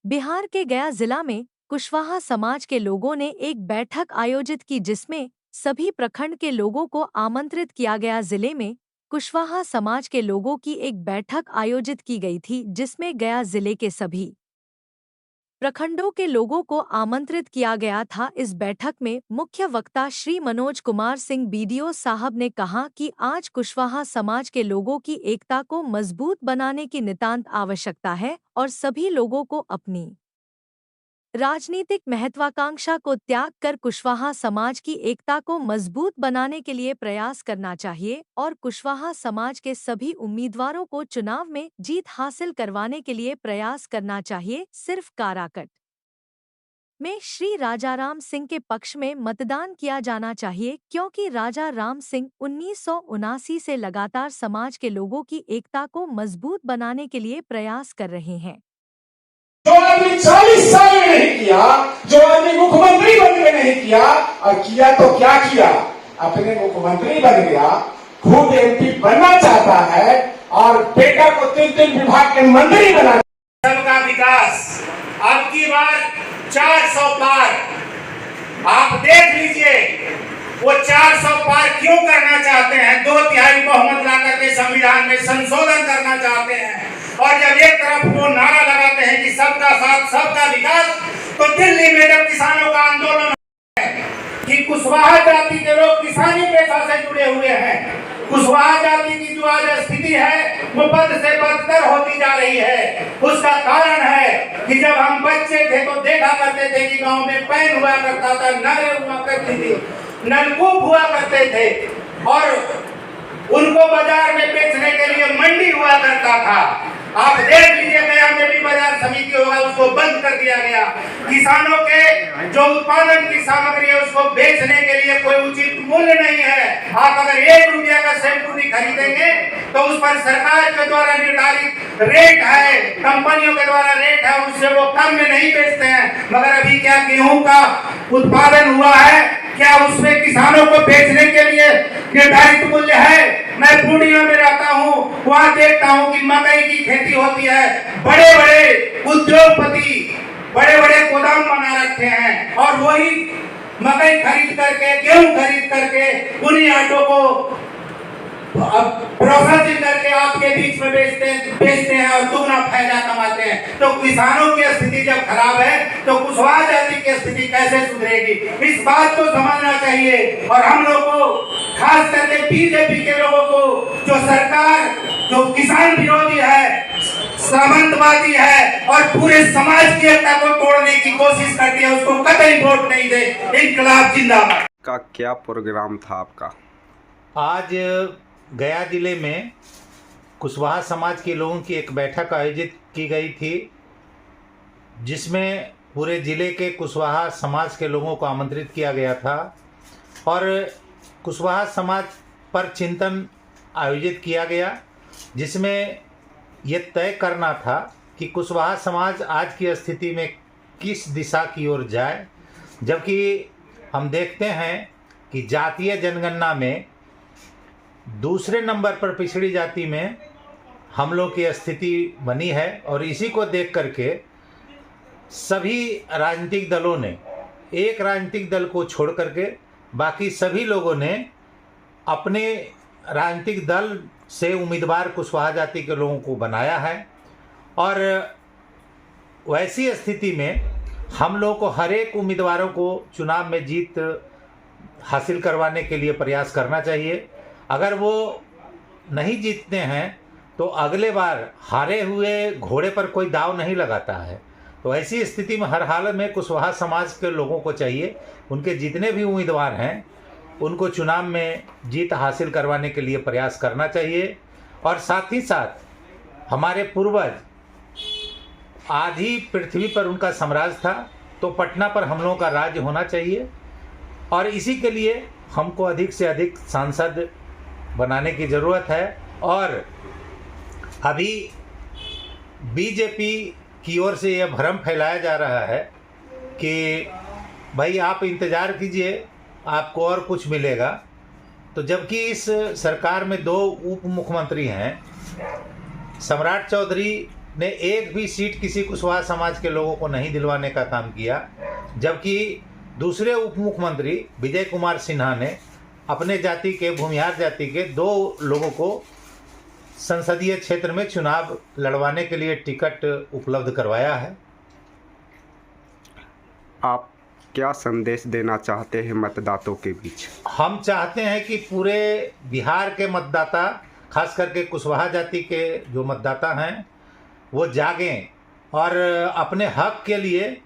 बिहार के गया जिला में कुशवाहा समाज के लोगों ने एक बैठक आयोजित की जिसमें सभी प्रखंड के लोगों को आमंत्रित किया गया। जिले में कुशवाहा समाज के लोगों की एक बैठक आयोजित की गई थी जिसमें गया जिले के सभी प्रखंडों के लोगों को आमंत्रित किया गया था। इस बैठक में मुख्य वक्ता श्री मनोज कुमार सिंह बीडीओ साहब ने कहा कि आज कुशवाहा समाज के लोगों की एकता को मजबूत बनाने की नितांत आवश्यकता है और सभी लोगों को अपनी राजनीतिक महत्वाकांक्षा को त्याग कर कुशवाहा समाज की एकता को मजबूत बनाने के लिए प्रयास करना चाहिए और कुशवाहा समाज के सभी उम्मीदवारों को चुनाव में जीत हासिल करवाने के लिए प्रयास करना चाहिए। सिर्फ काराकट में श्री राजा राम सिंह के पक्ष में मतदान किया जाना चाहिए क्योंकि राजा राम सिंह 1979 से लगातार समाज के लोगों की एकता को मजबूत बनाने के लिए प्रयास कर रहे हैं। जो आदमी 40 साल में नहीं किया, जो आदमी मुख्यमंत्री बन के नहीं किया, और किया तो क्या किया, अपने मुख्यमंत्री बन गया, खुद एमपी बनना चाहता है और बेटा को 3 विभाग के मंत्री बना। सबका विकास अब की बार 400 पार। आप देख लीजिए वो 400 पार क्यों करना चाहते हैं। 2/3 बहुमत ला करके संविधान में संशोधन करना चाहते हैं और जब एक तरफ वो नारा लगाते हैं कि सबका साथ सबका विकास, तो दिल्ली में जब किसानों का आंदोलन है कि कुशवाहा जाति के लोग किसानी पेशा से जुड़े हुए हैं, कुशवाहा जाति की जो आज स्थिति है वो बद से बदतर होती जा रही है। उसका कारण है कि जब हम बच्चे थे तो देखा करते थे कि गांव में पैन हुआ करता था, नहरें हुआ करती थी, नलकूप हुआ करते थे और उनको बाजार में बेचने के लिए मंडी हुआ करता था। आप देख लीजिए गया में भी बाजार समिति होगा, उसको बंद कर दिया गया। किसानों के जो उत्पादन की सामग्री है उसको बेचने के लिए कोई उचित मूल्य नहीं है। आप अगर 1 रुपया का शैम्पू भी खरीदेंगे तो उस पर सरकार के द्वारा निर्धारित रेट है, कंपनियों के द्वारा रेट है, उससे वो कम में नहीं बेचते हैं। मगर अभी क्या गेहूं का उत्पादन हुआ है, क्या उसमें किसानों को बेचने के लिए निर्धारित मूल्य है। मैं पूर्णिया में रहता हूँ, वहाँ देखता हूँ कि मकई की खेती होती है, बड़े बड़े उद्योगपति बड़े बड़े गोदाम बना रखे हैं और वही मकई खरीद करके, गेहूं खरीद करके उन्हीं आटों को प्रोसेसिंग करके आपके बीच में बेचते हैं और दुगना फायदा कमाते हैं। तो किसानों की स्थिति जब खराब है तो कुशवाहा जाति की स्थिति कैसे सुधरेगी, इस बात को समझना चाहिए। और हम लोग को खास करके बीजेपी के लोगों को, जो सरकार जो किसान विरोधी है, सामंतवादी है और पूरे समाज की एकता को तोड़ने की कोशिश करती है, उसको कतई वोट नहीं दे। इनकलाब जिंदाबाद। का क्या प्रोग्राम था आपका? आज गया जिले में कुशवाहा समाज के लोगों की एक बैठक आयोजित की गई थी जिसमें पूरे ज़िले के कुशवाहा समाज के लोगों को आमंत्रित किया गया था और कुशवाहा समाज पर चिंतन आयोजित किया गया जिसमें ये तय करना था कि कुशवाहा समाज आज की स्थिति में किस दिशा की ओर जाए। जबकि हम देखते हैं कि जातीय जनगणना में दूसरे नंबर पर पिछड़ी जाति में हम लोग की स्थिति बनी है और इसी को देख करके सभी राजनीतिक दलों ने, एक राजनीतिक दल को छोड़ करके बाकी सभी लोगों ने अपने राजनीतिक दल से उम्मीदवार कुशवाहा जाति के लोगों को बनाया है। और वैसी स्थिति में हम लोग को हर एक उम्मीदवारों को चुनाव में जीत हासिल करवाने के लिए प्रयास करना चाहिए। अगर वो नहीं जीतते हैं तो अगले बार हारे हुए घोड़े पर कोई दाव नहीं लगाता है। तो ऐसी स्थिति में हर हाल में कुशवाहा समाज के लोगों को चाहिए, उनके जितने भी उम्मीदवार हैं उनको चुनाव में जीत हासिल करवाने के लिए प्रयास करना चाहिए। और साथ ही साथ हमारे पूर्वज आधी पृथ्वी पर उनका साम्राज्य था, तो पटना पर हम लोगों का राज्य होना चाहिए और इसी के लिए हमको अधिक से अधिक सांसद बनाने की ज़रूरत है। और अभी बीजेपी की ओर से यह भ्रम फैलाया जा रहा है कि भाई आप इंतज़ार कीजिए आपको और कुछ मिलेगा। तो जबकि इस सरकार में 2 उप मुख्यमंत्री हैं, सम्राट चौधरी ने एक भी सीट किसी कुशवाहा समाज के लोगों को नहीं दिलवाने का काम किया, जबकि दूसरे उप मुख्यमंत्री विजय कुमार सिन्हा ने अपने जाति के, भूमिहार जाति के 2 लोगों को संसदीय क्षेत्र में चुनाव लड़वाने के लिए टिकट उपलब्ध करवाया है। आप क्या संदेश देना चाहते हैं मतदाताओं के बीच? हम चाहते हैं कि पूरे बिहार के मतदाता, खास करके कुशवाहा जाति के जो मतदाता हैं, वो जागें और अपने हक के लिए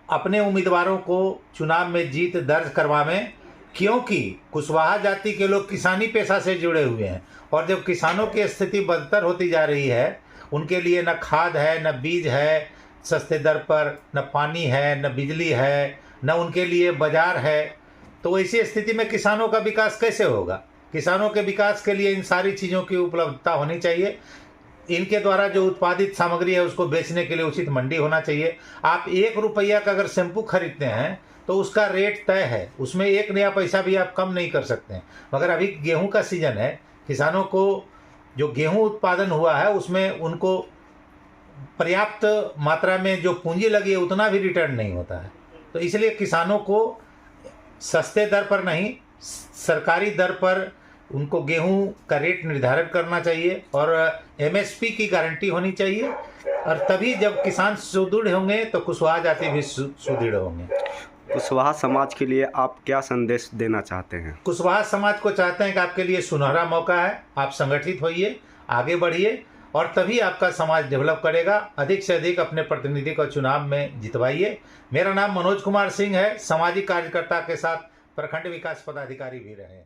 अपने उम्मीदवारों को चुनाव में जीत दर्ज करवावें, क्योंकि कुशवाहा जाति के लोग किसानी पेशा से जुड़े हुए हैं और जब किसानों की स्थिति बदतर होती जा रही है, उनके लिए न खाद है, न बीज है सस्ते दर पर, न पानी है, न बिजली है, न उनके लिए बाजार है, तो ऐसी स्थिति में किसानों का विकास कैसे होगा? किसानों के विकास के लिए इन सारी चीज़ों की उपलब्धता होनी चाहिए। इनके द्वारा जो उत्पादित सामग्री है उसको बेचने के लिए उचित मंडी होना चाहिए। आप 1 रुपया का अगर शैम्पू खरीदते हैं तो उसका रेट तय है, उसमें 1 नया पैसा भी आप कम नहीं कर सकते हैं। मगर अभी गेहूं का सीजन है, किसानों को जो गेहूं उत्पादन हुआ है उसमें उनको पर्याप्त मात्रा में जो पूंजी लगी है उतना भी रिटर्न नहीं होता है। तो इसलिए किसानों को सस्ते दर पर नहीं, सरकारी दर पर उनको गेहूं का रेट निर्धारित करना चाहिए और MSP की गारंटी होनी चाहिए, और तभी जब किसान सुदृढ़ होंगे तो कुशवाहा जाति भी सुदृढ़ होंगे। कुशवाहा समाज के लिए आप क्या संदेश देना चाहते हैं? कुशवाहा समाज को चाहते हैं कि आपके लिए सुनहरा मौका है, आप संगठित होइए, आगे बढ़िए और तभी आपका समाज डेवलप करेगा। अधिक से अधिक अपने प्रतिनिधि को चुनाव में जितवाइए। मेरा नाम मनोज कुमार सिंह है, सामाजिक कार्यकर्ता के साथ प्रखंड विकास पदाधिकारी भी रहे हैं।